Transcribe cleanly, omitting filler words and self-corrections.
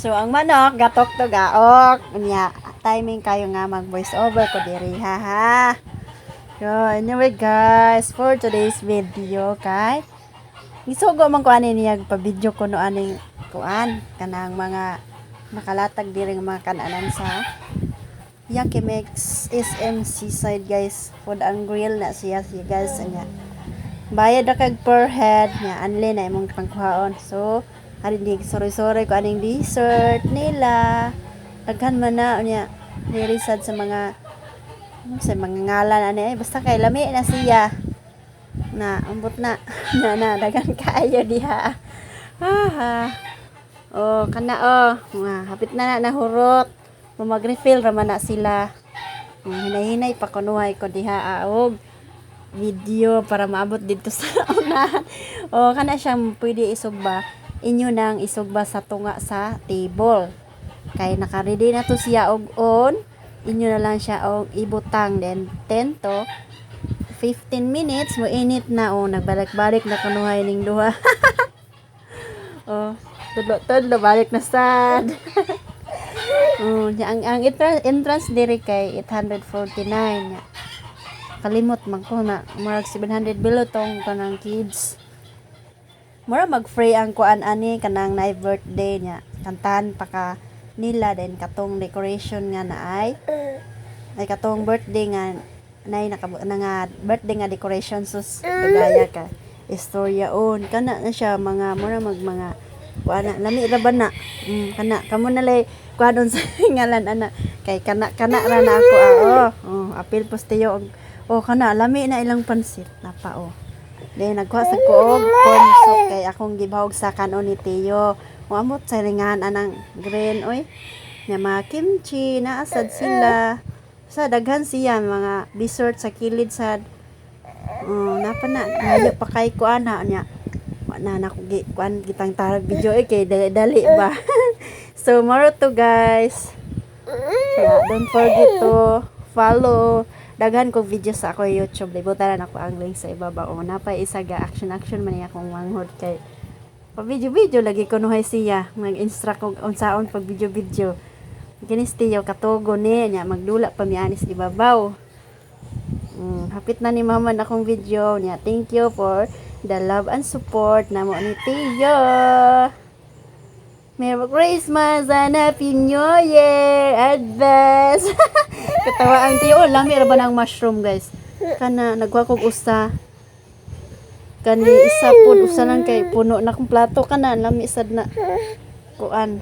So, ang manok, gatok to gaok. Nya, timing kayo nga mag-voice over ko diri, ha. So, anyway guys, for today's video, kay isugo man ko ani niya pa-video ko no aning kuan kanang mga nakalatag diri nga mga kananan sa Yakimex SMC side guys. Food and grill na siya guys nya. Bayad na kag per head nya, anli na imong pangkuhaon. So, hari di sore-sore ko aning dessert nila. Daghan man na nya nirisad sa mga ngalan ani basta kay lami na siya. Na ambot na na daghan kaayo diha. Oh, kana hapit na nahurot. Mag-refill raman na sila. Hinay-hinay pa kunuhay ko diha og video para maabot dito sa unahan. O kana siyang pwede isugba. Inyo nang isugba sa tunga sa table. Kay naka-ready na to siya og on. Inyo na lang siya og ibutang then 10 to 15 minutes mo init na nagbalik-balik na kunuhay ning duha. Tudlo balik na sad. Ang entrance diri kay 849 nya. Kalimot man ko na marag 700 below tong kanang kids. Mura mag-free ang kuan ani kanang na birthday nya. Kantahan pa ka nila then katong decoration nga na ay katong birthday nga nga birthday nga decoration sus dugaya ka istorya on kana na siya mga mura mga kuana lami ra ba na kana kamo na lay kuadon sa ngalan ana kay kana ra na ako apil posteyo kana lami na ilang pansit napa then nagkuha sa ko og corn soup kay akong gibahog sa kanon ni Teo amot sa ringan anang green nga mga kimchi na asad sila sa daghan siya mga dessert sa kilid sad napa na layo pa kay kuana nya na kuan gitang tarag video kay dali ba. So more to guys. Don't forget to follow daghan ko video sa ako YouTube. Libutan ako ang link sa ibaba napa isa ga action man niya akong manghod kay pa video lagi ko nuhay siya mag-instruct og unsaon pag video kinis tiyo katugo niya magdula pa mi anis ibabaw. Hapit na ni mama na akong video niya. Thank you for the love and support na mo ni Tiyo. Merry Christmas and Happy New Year advance. Katawa ang Tiyo. Lami ra ba ng mushroom guys? Kana nagwa kog usa. Kani isa pud usa lang kay puno na kong plato kana lami sad na kuan.